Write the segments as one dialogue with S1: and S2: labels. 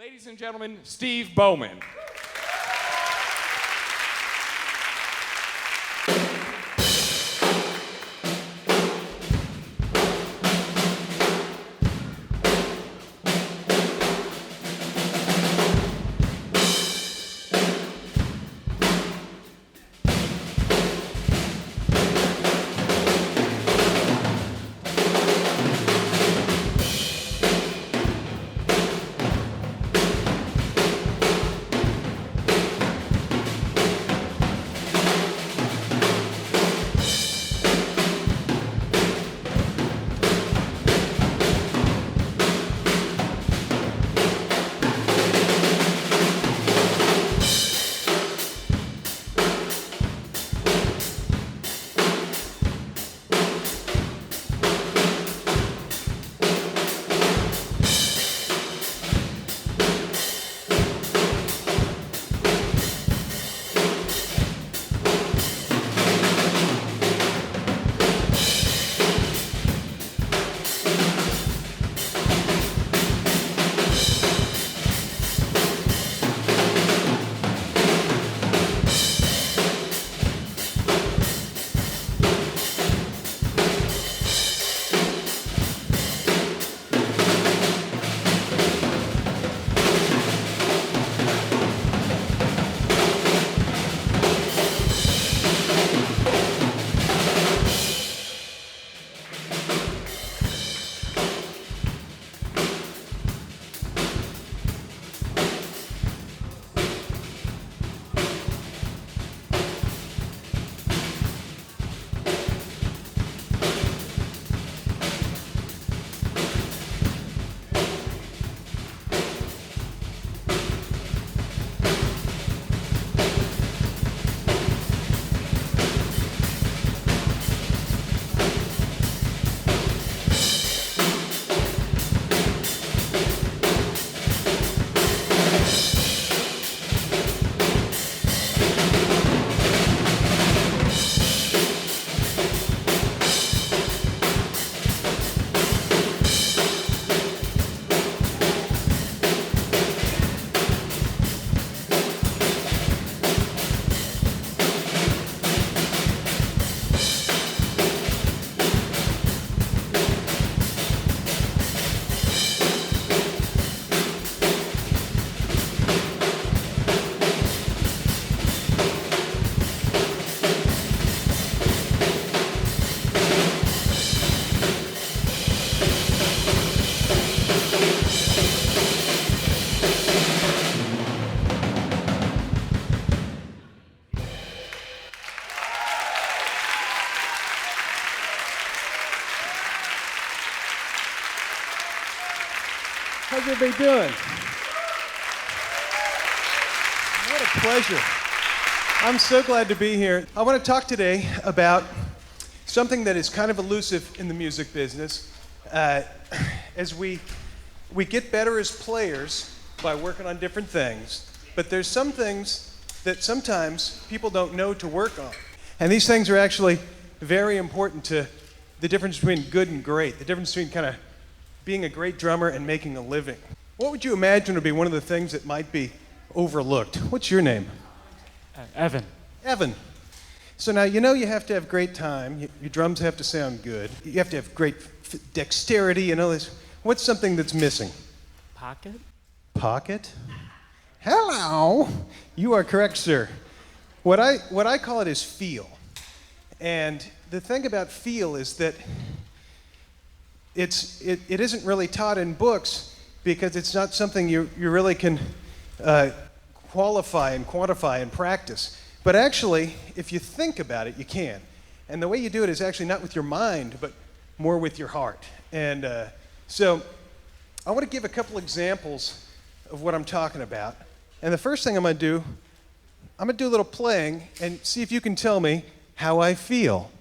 S1: Ladies and gentlemen, Steve Bowman.
S2: How's everybody doing? What a pleasure. I'm so glad to be here. I want to talk today about something that is kind of elusive in the music business. As we get better as players by working on different things, but there's some things that sometimes people don't know to work on. And these things are actually very important to the difference between good and great, the difference between kind of being a great drummer and making a living. What would you imagine would be one of the things that might be overlooked? What's your name?
S3: Evan.
S2: Evan. So now you know you have to have great time. Your drums have to sound good. You have to have great dexterity. You know this. What's something that's missing?
S3: Pocket?
S2: Pocket? Hello. You are correct, sir. What I call it is feel. And the thing about feel is that it isn't really taught in books because it's not something you really can qualify and quantify and practice. But actually, if you think about it, you can. And the way you do it is actually not with your mind, but more with your heart. And so I want to give a couple examples of what I'm talking about. And the first thing I'm going to do a little playing and see if you can tell me how I feel.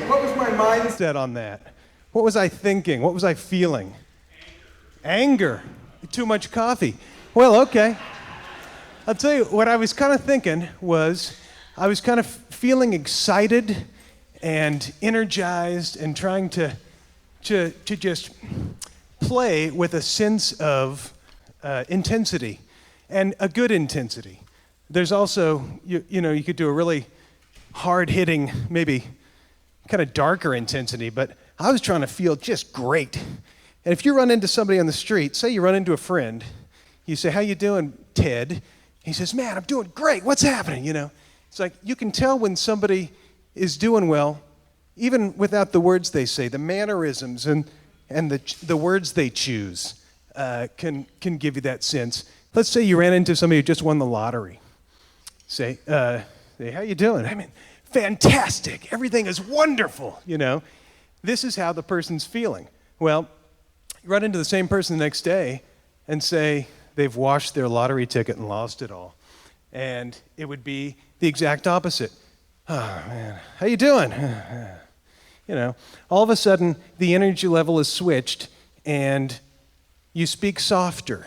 S2: What was my mindset on that? What was I thinking? What was I feeling? Anger. Too much coffee. Well, okay. I'll tell you, what I was kind of thinking was I was kind of feeling excited and energized and trying to just play with a sense of intensity, and a good intensity. There's also, you could do a really hard-hitting, maybe kind of darker intensity, but I was trying to feel just great. And if you run into somebody on the street, say you run into a friend, you say, "How you doing, Ted?" He says, "Man, I'm doing great. What's happening?" It's like you can tell when somebody is doing well, even without the words they say. The mannerisms and the words they choose can give you that sense. Let's say you ran into somebody who just won the lottery. Say, "How you doing?" "I mean, fantastic. Everything is wonderful." This is how the person's feeling. Well, you run into the same person the next day and say they've washed their lottery ticket and lost it all. And it would be the exact opposite. "Oh, man, how you doing?" All of a sudden, the energy level is switched, and you speak softer,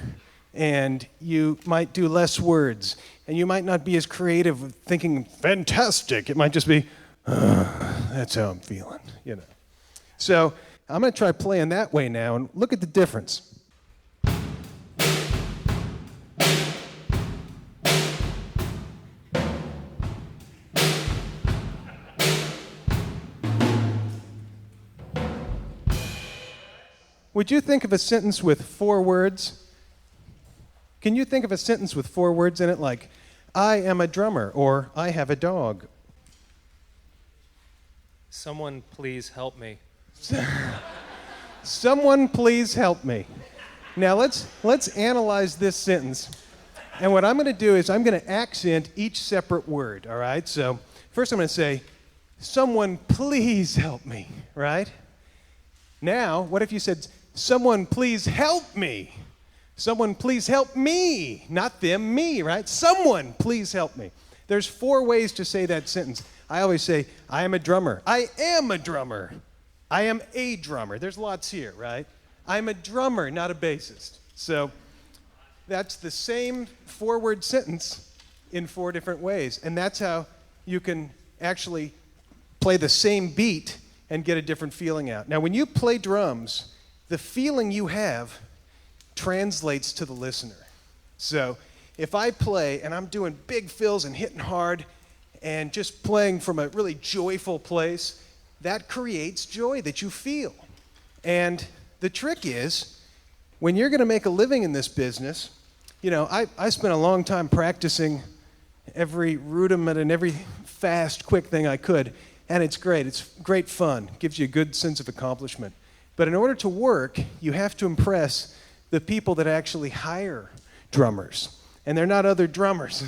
S2: and you might do less words, and you might not be as creative with thinking, "Fantastic." It might just be, "That's how I'm feeling," So I'm going to try playing that way now, and look at the difference. Would you think of a sentence with 4 words? Can you think of a sentence with 4 words in it, like, "I am a drummer," or "I have a dog"?
S4: Someone please help me.
S2: Someone please help me. Now let's analyze this sentence. And what I'm going to do is I'm going to accent each separate word, all right? So first I'm going to say, "Someone please help me," right? Now, what if you said, "Someone please help me"? Someone please help me, not them, me, right? Someone please help me. There's 4 ways to say that sentence. I always say, "I am a drummer." I am a drummer. I am a drummer. There's lots here, right? I'm a drummer, not a bassist. So that's the same 4-word sentence in 4 different ways. And that's how you can actually play the same beat and get a different feeling out. Now, when you play drums, the feeling you have translates to the listener. So if I play and I'm doing big fills and hitting hard and just playing from a really joyful place, that creates joy that you feel. And the trick is, when you're going to make a living in this business, I spent a long time practicing every rudiment and every fast, quick thing I could, and it's great. It's great fun. It gives you a good sense of accomplishment. But in order to work, you have to impress the people that actually hire drummers. And they're not other drummers,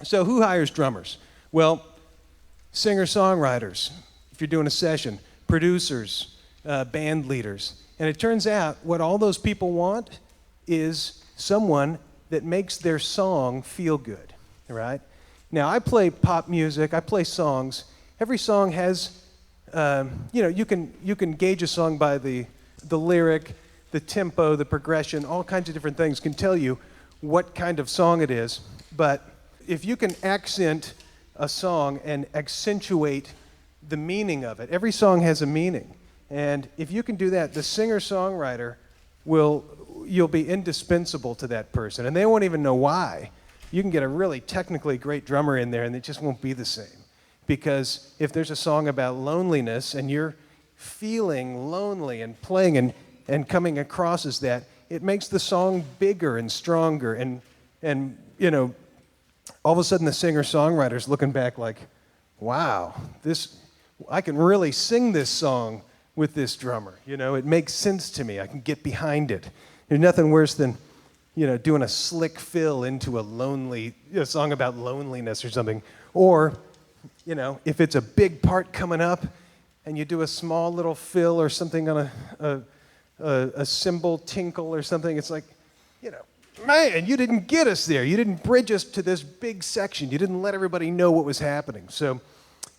S2: So who hires drummers? Well, singer-songwriters, if you're doing a session, producers, band leaders. And it turns out what all those people want is someone that makes their song feel good, right? Now, I play pop music, I play songs. Every song has, you can gauge a song by the lyric, the tempo, the progression, all kinds of different things can tell you what kind of song it is. But if you can accent a song and accentuate the meaning of it, every song has a meaning. And if you can do that, the singer-songwriter you'll be indispensable to that person. And they won't even know why. You can get a really technically great drummer in there and it just won't be the same. Because if there's a song about loneliness and you're feeling lonely and playing and coming across as that, it makes the song bigger and stronger. And all of a sudden the singer-songwriter's looking back like, wow, I can really sing this song with this drummer. It makes sense to me. I can get behind it. There's nothing worse than, doing a slick fill into a song about loneliness or something. Or, if it's a big part coming up and you do a small little fill or something on a cymbal tinkle or something, it's like, man, you didn't get us there. You didn't bridge us to this big section. You didn't let everybody know what was happening. So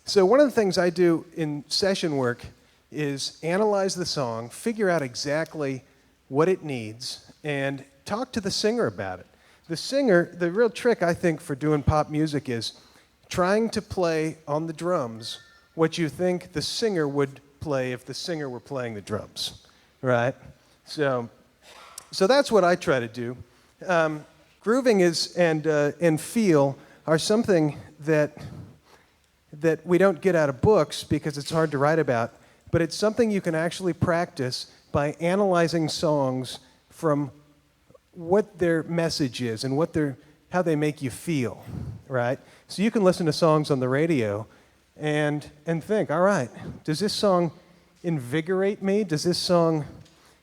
S2: So one of the things I do in session work is analyze the song, figure out exactly what it needs, and talk to the singer about it. The singer, the real trick, I think, for doing pop music is trying to play on the drums what you think the singer would play if the singer were playing the drums, right? So that's what I try to do. Grooving is and feel are something that we don't get out of books because it's hard to write about, but it's something you can actually practice by analyzing songs from what their message is and how they make you feel, right? So you can listen to songs on the radio and think, all right, does this song invigorate me? Does this song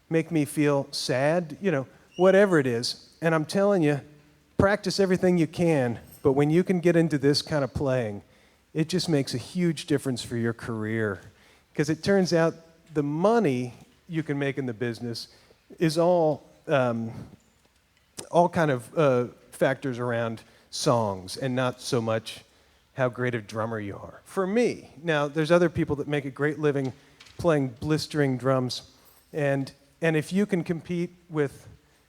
S2: make me feel sad? You know, whatever it is. And I'm telling you, practice everything you can, but when you can get into this kind of playing, it just makes a huge difference for your career. Because it turns out the money you can make in the business is all kind of factors around songs and not so much how great a drummer you are. For me, now there's other people that make a great living playing blistering drums, and if you can compete with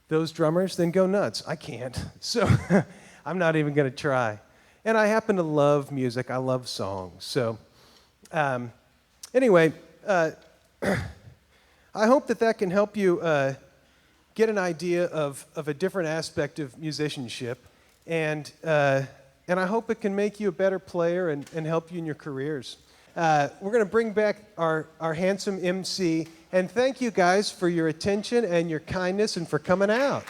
S2: those drummers, then go nuts. I can't, so I'm not even going to try. And I happen to love music. I love songs. So anyway, I hope that can help you get an idea of a different aspect of musicianship, and I hope it can make you a better player and help you in your careers. We're going to bring back our handsome MC, and thank you guys for your attention and your kindness and for coming out.